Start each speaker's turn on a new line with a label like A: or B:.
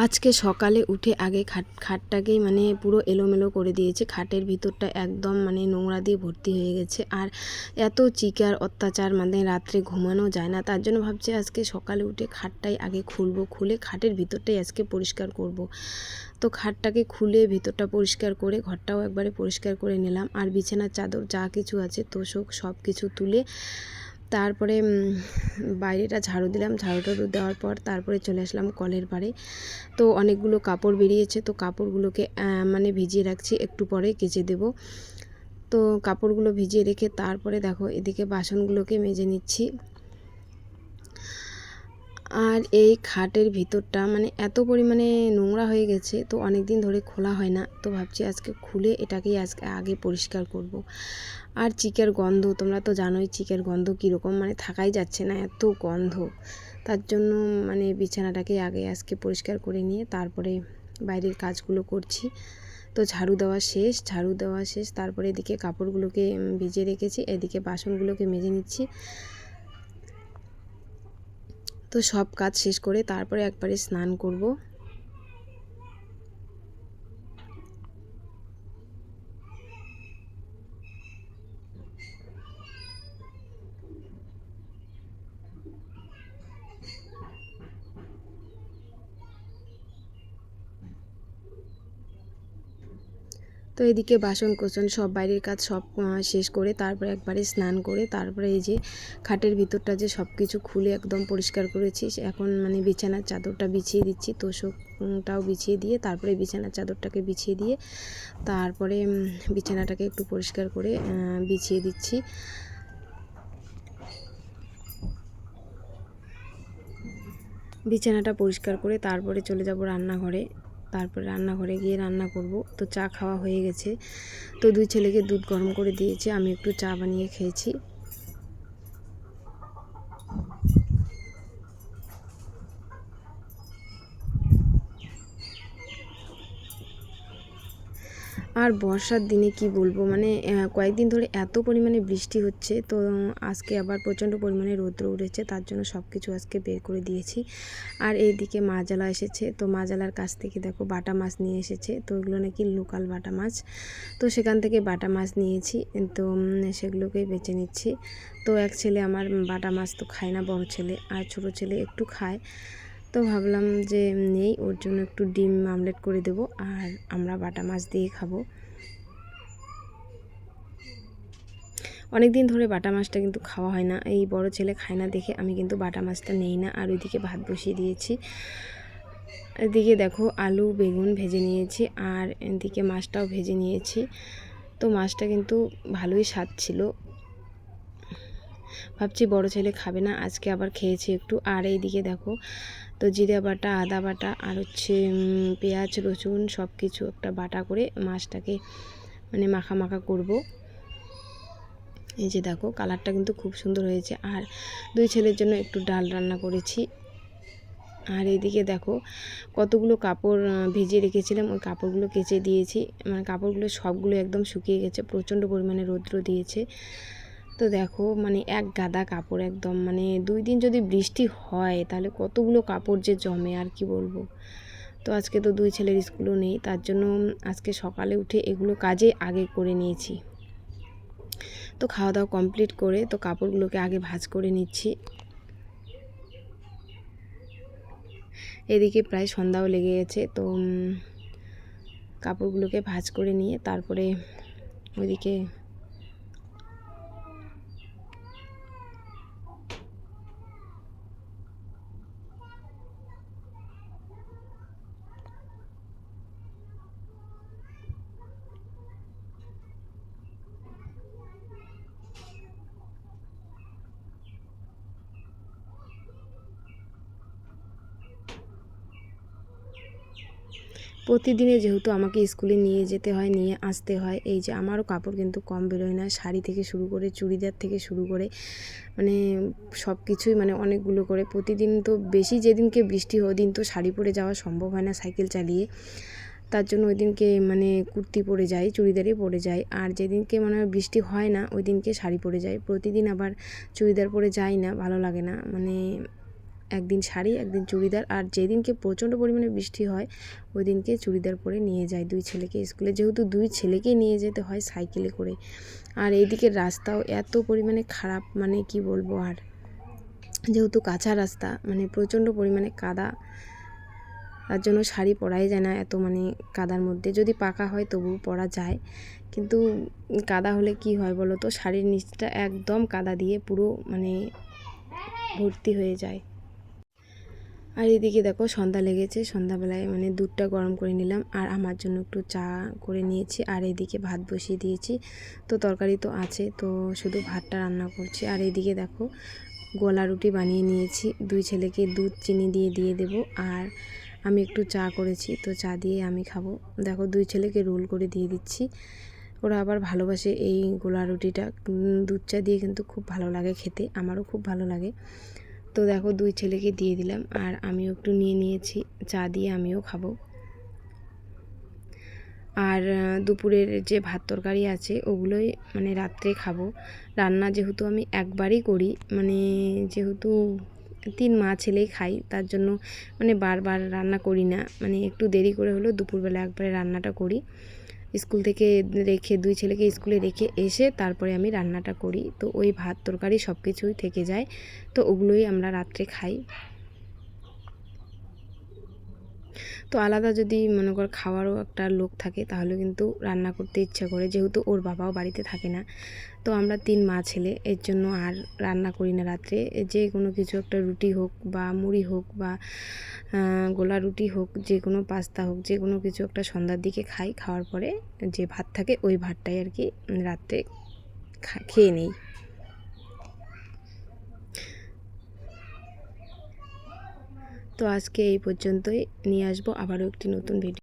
A: আজকে সকালে উঠে আগে খাটটাকেই মানে পুরো এলোমেলো করে দিয়েছে। খাটের ভিতরটা একদম মানে নোংরা দিয়ে ভর্তি হয়ে গেছে। আর এত চিকার অত্যাচার, মানে রাত্রে ঘুমানো যায় না। তার জন্য ভাবছি আজকে সকালে উঠে খাটটাই আগে খুলবো, খুলে খাটের ভিতরটাই আজকে পরিষ্কার করব। তো খাটটাকে খুলে ভিতরটা পরিষ্কার করে ঘরটাও একবারে পরিষ্কার করে নিলাম। আর বিছানার চাদর যা কিছু আছে তোষক সব কিছু তুলে তারপরে বাইরেটা ঝাড়ু দিলাম। ঝাড়ু টাড়ু দেওয়ার পর তারপরে চলে আসলাম কলের পাড়ে। তো অনেকগুলো কাপড় বেরিয়েছে, তো কাপড়গুলোকে মানে ভিজিয়ে রাখছি, একটু পরে কেচে দেব। তো কাপড়গুলো ভিজিয়ে রেখে তারপরে দেখো এদিকে বাসনগুলোকে মেজে নিচ্ছি। আর এই খাটের ভিতরটা মানে এত পরিমাণে নোংরা হয়ে গেছে, তো অনেক দিন ধরে খোলা হয় না। তো ভাবছি আজকে খুলে এটাকেই আজকে আগে পরিষ্কার করব। আর চিকের গন্ধ, তোমরা তো জানোই চিকের গন্ধ কীরকম, মানে থাকাই যাচ্ছে না, এত গন্ধ। তার জন্য মানে বিছানাটাকে আগে আজকে পরিষ্কার করে নিয়ে তারপরে বাইরের কাজগুলো করছি। তো ঝাড়ু দেওয়া শেষ, তারপরে এদিকে কাপড়গুলোকে ভিজিয়ে রেখেছি, এদিকে বাসনগুলোকে মেজে নিচ্ছি। তো সব কাজ শেষ করে তারপরে একবারে স্নান করব। তো এদিকে বাসন কোসন সব বাইরের কাজ সব শেষ করে তারপরে একবারে স্নান করে তারপরে এই যে খাটের ভিতরটা যে সব কিছু খুলে একদম পরিষ্কার করেছি। এখন মানে বিছানার চাদরটা বিছিয়ে দিচ্ছি, তোষকটাও বিছিয়ে দিয়ে তারপরে বিছানার চাদরটাকে বিছিয়ে দিয়ে তারপরে বিছানাটাকে একটু পরিষ্কার করে বিছিয়ে দিচ্ছি। বিছানাটা পরিষ্কার করে তারপরে চলে যাব রান্নাঘরে। তারপরে রান্নাঘরে গিয়ে রান্না করব। তো চা খাওয়া হয়ে গেছে, তো দুই ছেলেকে দুধ গরম করে দিয়েছে, আমি একটু চা বানিয়ে খেয়েছি। আর বর্ষার দিনে কি বলবো, মানে কয়েকদিন ধরে এত পরিমাণে বৃষ্টি হচ্ছে, তো আজকে আবার প্রচণ্ড পরিমাণে রৌদ্র উঠেছে, তার জন্য সব কিছু আজকে বের করে দিয়েছি। আর এইদিকে মাজালা এসেছে, তো মাজালার কাছ থেকে দেখো বাটা মাছ নিয়ে এসেছে, তো ওগুলো নাকি লোকাল বাটা মাছ। তো সেখান থেকে বাটা মাছ নিয়েছি, তো সেগুলোকেই বেছে নিচ্ছি। তো এক ছেলে আমার বাটা মাছ তো খায় না, বড় ছেলে, আর ছোট ছেলে একটু খায়। তো ভাবলাম যে নেই, ওর জন্য একটু ডিম আমলেট করে দেব, আর আমরা বাটা মাছ দিয়ে খাবো। অনেক দিন ধরে বাটা মাছটা কিন্তু খাওয়া হয় না, এই বড় ছেলে খায় না দেখে আমি কিন্তু বাটা মাছটা নেই না। আর ওইদিকে ভাত বসিয়ে দিয়েছি। এদিকে দেখো আলু বেগুন ভেজে নিয়েছি, আর এদিকে মাছটাও ভেজে নিয়েছি। তো মাছটা কিন্তু ভালোই স্বাদ ছিল। ভাবছি বড় ছেলে খাবে না, আজকে আবার খেয়েছি একটু। আর এইদিকে দেখো তো জিরা বাটা, আদা বাটা, আর হচ্ছে পেঁয়াজ রসুন সব কিছু একটা বাটা করে মাছটাকে মানে মাখা মাখা করব। এই যে দেখো কালারটা কিন্তু খুব সুন্দর হয়েছে। আর দুই ছেলের জন্য একটু ডাল রান্না করেছি। আর এইদিকে দেখো কতগুলো কাপড় ভিজিয়ে রেখেছিলাম, ওই কাপড়গুলো কেচে দিয়েছি। মানে কাপড়গুলো সবগুলো একদম শুকিয়ে গেছে, প্রচণ্ড পরিমাণে রৌদ্র দিয়েছে। তো দেখো মানে এক গাদা কাপড় একদম, মানে 2 দিন যদি বৃষ্টি হয় তাহলে কতগুলো কাপড় যে জমে আর কি বলবো। তো আজকে তো দুই ছেলের স্কুলও নেই, তার জন্য আজকে সকালে উঠে এগুলো কাজে আগে করে নিয়েছি। তো খাওয়া দাওয়া কমপ্লিট করে তো কাপড়গুলোকে আগে ভাঁজ করে নিচ্ছি। এদিকে প্রায় সন্ধ্যাও লেগে গেছে, তো কাপড়গুলোকে ভাঁজ করে নিয়ে তারপরে ওইদিকে প্রতিদিনে যেহেতু আমাকে স্কুলে নিয়ে যেতে হয়, নিয়ে আসতে হয়, এই যে আমারও কাপড় কিন্তু কম বেরোয় না, শাড়ি থেকে শুরু করে চুড়িদার থেকে শুরু করে মানে সব কিছুই মানে অনেকগুলো করে প্রতিদিন। তো বেশি যেদিনকে বৃষ্টি হয় ওই দিন তো শাড়ি পরে যাওয়া সম্ভব হয় না সাইকেল চালিয়ে, তার জন্য ওই দিনকে মানে কুর্তি পরে যাই, চুড়িদারই পরে যাই। আর যেদিনকে মানে বৃষ্টি হয় না ওই দিনকে শাড়ি পরে যাই, প্রতিদিন আবার চুড়িদার পরে যাই না, ভালো লাগে না। মানে একদিন শাড়ি একদিন চুড়িদার, আর যেদিনকে প্রচণ্ড পরিমাণে বৃষ্টি হয় ওই দিনকে চুড়িদার পরে নিয়ে যায় দুই ছেলেকে স্কুলে, যেহেতু দুই ছেলেকেই নিয়ে যেতে হয় সাইকেলে করে। আর এইদিকের রাস্তাও এত পরিমাণে খারাপ, মানে কি বলবো, আর যেহেতু কাঁচা রাস্তা, মানে প্রচণ্ড পরিমাণে কাদা, তার জন্য শাড়ি পরাই যায় না এত মানে কাদার মধ্যে। যদি পাকা হয় তবু পরা যায়, কিন্তু কাদা হলে কি হয় বলো তো, শাড়ির নিচটা একদম কাদা দিয়ে পুরো মানে ভর্তি হয়ে যায়। আর এদিকে দেখো সন্ধ্যা লেগেছে, সন্ধ্যাবেলায় মানে দুধটা গরম করে নিলাম আর আমার জন্য একটু চা করে নিয়েছি। আর এদিকে ভাত বসিয়ে দিয়েছি, তো তরকারি তো আছে, তো শুধু ভাতটা রান্না করছি। আর এদিকে দেখো গোলা রুটি বানিয়ে নিয়েছি, দুই ছেলেকে দুধ চিনি দিয়ে দেবো। আর আমি একটু চা করেছি, তো চা দিয়ে আমি খাবো। দেখো দুই ছেলেকে রোল করে দিয়ে দিচ্ছি, ওরা আবার ভালোবাসে এই গোলা রুটিটা। দুধ চা দিয়ে কিন্তু খুব ভালো লাগে খেতে, আমারও খুব ভালো লাগে। তো দেখো দুই ছেলেকে দিয়ে দিলাম আর আমিও একটু নিয়ে নিয়েছি, চা দিয়ে আমিও খাবো। আর দুপুরের যে ভাত তরকারি আছে ওগুলোই মানে রাত্রে খাবো। রান্না যেহেতু আমি একবারই করি, মানে যেহেতু 3 মা ছেলেই খাই, তার জন্য মানে বারবার রান্না করি না, মানে একটু দেরি করে হলেও দুপুরবেলা একবারে রান্নাটা করি। স্কুল থেকে রেখে দুই ছেলেকে স্কুলে রেখে এসে তারপরে আমি রান্নাটা করি, তো ওই ভাত তরকারি সব কিছুই থেকে যায়, তো ওগুলোই আমরা রাত্রে খাই। তো আলাদা যদি মনে কর খাওয়ারও একটা লোক থাকে তাহলে কিন্তু রান্না করতে ইচ্ছা করে, যেহেতু ওর বাবাও বাড়িতে থাকে না। তো আমরা 3 মা ছেলে, এর জন্য আর রান্না করি না রাত্রে। যে কোনো কিছু একটা রুটি হোক বা মুড়ি হোক বা গোলা রুটি হোক, যে কোনো পাস্তা হোক, যে কোনো কিছু একটা সন্ধ্যার দিকে খাই, খাওয়ার পরে যে ভাত থাকে ওই ভাতটাই আর কি রাত্রে খেয়ে নিই। তো আজকে এই পর্যন্তই, নিয়ে আসবো আবারও একটি নতুন ভিডিও।